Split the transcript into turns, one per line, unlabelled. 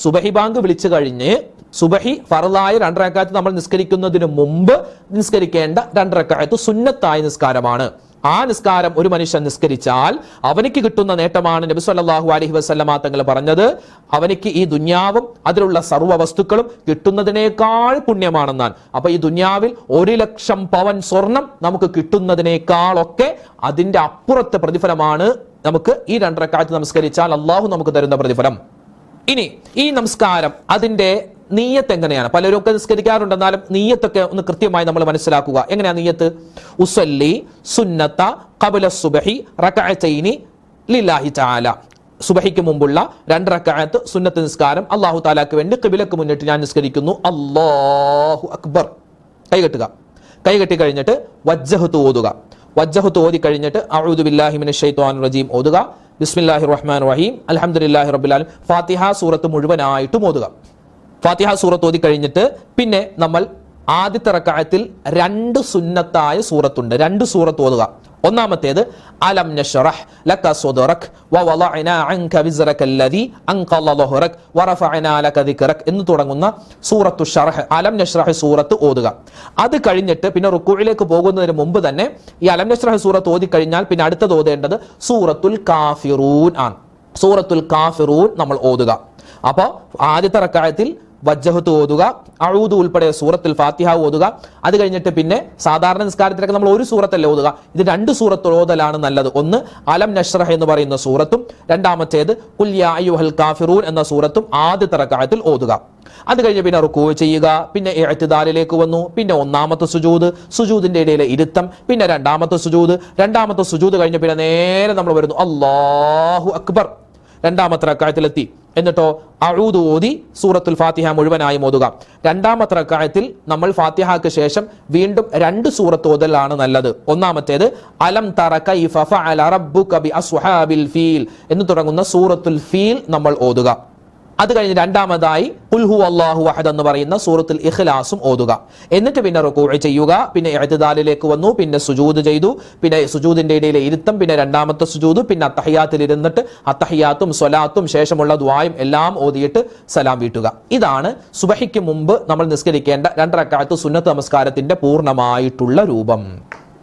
സുബഹി ബാങ്ക് വിളിച്ചു കഴിഞ്ഞ് സുബഹി ഫർളായ 2 റക്അത്ത് നമ്മൾ നിസ്കരിക്കുന്നതിന് മുമ്പ് നിസ്കരിക്കേണ്ട 2 റക്അത്ത് സുന്നത്തായ നിസ്കാരമാണ്. ആ നിസ്കാരം ഒരു മനുഷ്യൻ നിസ്കരിച്ചാൽ അവനിക്ക് കിട്ടുന്ന നേട്ടമാണ് നബി സല്ലല്ലാഹു അലൈഹി വസല്ലമ തങ്ങൾ പറഞ്ഞത്. അവനിക്ക് ഈ ദുനിയാവും അതിലുള്ള സർവ്വ വസ്തുക്കളും കിട്ടുന്നതിനേക്കാൾ പുണ്യമാണെന്നാണ്. അപ്പൊ ഈ ദുനിയാവിൽ 1,00,000 പവൻ സ്വർണം നമുക്ക് കിട്ടുന്നതിനേക്കാളൊക്കെ അതിന്റെ അപ്പുറത്തെ പ്രതിഫലമാണ് നമുക്ക് ഈ 2 റക്അത്ത് നമസ്കരിച്ചാൽ അള്ളാഹു നമുക്ക് തരുന്ന പ്രതിഫലം. ഇനി ഈ നമസ്കാരം അതിന്റെ നീയത്ത് എങ്ങനെയാണ്? പലരും ഒക്കെ നിസ്കരിക്കാറുണ്ടെന്നാലും നീയത്തൊക്കെ ഒന്ന് കൃത്യമായി നമ്മൾ മനസ്സിലാക്കുക. എങ്ങനെയാ നീയത്ത്? ഉസല്ലി സുന്നത്ത ഖബല സുബ്ഹി റക്അതൈനി ലില്ലാഹി തആല. സുബഹിക്ക് മുമ്പുള്ള 2 റക്അത്ത് സുന്നത്ത് നിസ്കാരം അല്ലാഹു തആലക്ക് വേണ്ടി ഖിബലക്ക് മുന്നിട്ട് ഞാൻ നിസ്കരിക്കുന്നു. അല്ലാഹു അക്ബർ. കൈകെട്ടുക. കൈകെട്ടി കഴിഞ്ഞിട്ട് വജ്ജഹതു ഓതുക. വജ്ജഹതു ഓതി കഴിഞ്ഞിട്ട് അഊദു ബില്ലാഹി മിനശ് ശൈത്വാനിർ റജീം ഓതുക. ബിസ്മില്ലാഹിർ റഹ്മാനിർ റഹീം അൽഹംദുലില്ലാഹി റബ്ബിൽ ആലമീൻ. ഫാത്തിഹ സൂറത്ത് മുഴുവനായിട്ടും ഓതുക. ഫാത്തിഹ സൂറത്ത് ഓതി കഴിഞ്ഞിട്ട് പിന്നെ നമ്മൾ ആദ്യത്തെ റക്അത്തിൽ 2 സുന്നത്തായ സൂറത്തുണ്ട്. 2 സൂറത്ത് ഓതുക. ഒന്നാമത്തേത് അലം നശ്റഹ് ലക സദ്റക് വവളഅനാ അൻക വിസ്റകല്ലദി അൻഖള ളഹ്റക് വറഫഅനാ ലക ദിക്റക് എന്ന് തുടങ്ങുന്ന സൂറത്തു ശറഹ് അലം നശ്റഹ് സൂറത്ത് ഓതുക. അത് കഴിഞ്ഞിട്ട് പിന്നെ റുക്കൂഇലേക്ക് പോകുന്നതിന് മുമ്പ് തന്നെ ഈ അലം നശ്റഹ് സൂറത്ത് ഓതി കഴിഞ്ഞാൽ പിന്നെ അടുത്തത് ഓതേണ്ടത് സൂറത്തുൽ കാഫിറൂൻ ആണ്. സൂറത്തുൽ കാഫിറൂൻ നമ്മൾ ഓതുക. അപ്പോൾ ആദ്യത്തെ റക്അത്തിൽ വജ്ജഹത്ത് ഓതുക, അഊദു ഉൾപ്പെടെ സൂറത്തുൽ ഫാത്തിഹ ഓതുക. അത് കഴിഞ്ഞിട്ട് പിന്നെ സാധാരണ നിസ്കാരത്തിലൊക്കെ നമ്മൾ 1 സൂറത്തല്ലേ ഓതുക. ഇത് 2 സൂറത്ത് ഓതലാണ് നല്ലത്. ഒന്ന് അലം നശ്റഹ് എന്ന് പറയുന്ന സൂറത്തും രണ്ടാമത്തേത് ഖുൽ യാ അയ്യുഹൽ കാഫിറൂൻ എന്ന സൂറത്തും ആദ്യത്തെ റക്അത്തിൽ ഓതുക. അത് കഴിഞ്ഞ് പിന്നെ റുക്കൂ ചെയ്യുക. പിന്നെ ഇഅ്തിദാലിലേക്ക് വന്നു. പിന്നെ ഒന്നാമത്തെ സുജൂദ്, സുജൂദിന്റെ ഇടയിലെ ഇരുത്തം, പിന്നെ രണ്ടാമത്തെ സുജൂദ് കഴിഞ്ഞ് പിന്നെ നേരെ നമ്മൾ വരുന്നു അല്ലാഹു അക്ബർ. 2ാമത്തെ റക്അത്തിലെത്തി. എന്നിട്ടോ അഊദു ഓതി സൂറത്തുൽ ഫാത്തിഹ മുഴുവനായി ഓതുക. 2ാമത്തെ റക്അത്തിൽ നമ്മൾ ഫാത്തിഹയ്ക്ക് ശേഷം വീണ്ടും 2 സൂറത്ത് ഓതലാണ് നല്ലത്. ഒന്നാമത്തേത് അലം തറ കൈഫ ഫഅല റബ്ബുക ബി അസ്ഹാബിൽ ഫീൽ എന്ന് തുടങ്ങുന്ന സൂറത്തുൽ ഫീൽ നമ്മൾ ഓതുക. അത് കഴിഞ്ഞ് രണ്ടാമതായി ഖുൽ ഹുവല്ലാഹു അഹദ് എന്ന് പറയുന്ന സൂറത്തുൽ ഇഖ്ലാസും ഓതുക. എന്നിട്ട് പിന്നെ റുകൂഅ് ചെയ്യുക. പിന്നെ ഇഅ്തിദാലിലേക്ക് വന്നു. പിന്നെ സുജൂദ് ചെയ്തു. പിന്നെ സുജൂദിന്റെ ഇടയിലെ ഇരുത്തം, പിന്നെ 2ാമത്തെ സുജൂദ്, പിന്നെ അത്തഹിയാത്തിൽ ഇരുന്നിട്ട് അത്തഹിയാത്തും സ്വലാത്തും ശേഷമുള്ള ദുആയും എല്ലാം ഓതിയിട്ട് സലാം വീട്ടുക. ഇതാണ് സുബഹിക്ക് മുമ്പ് നമ്മൾ നിസ്കരിക്കേണ്ട 2 റക്അത്ത് സുന്നത്ത് നമസ്കാരത്തിന്റെ പൂർണ്ണമായിട്ടുള്ള രൂപം.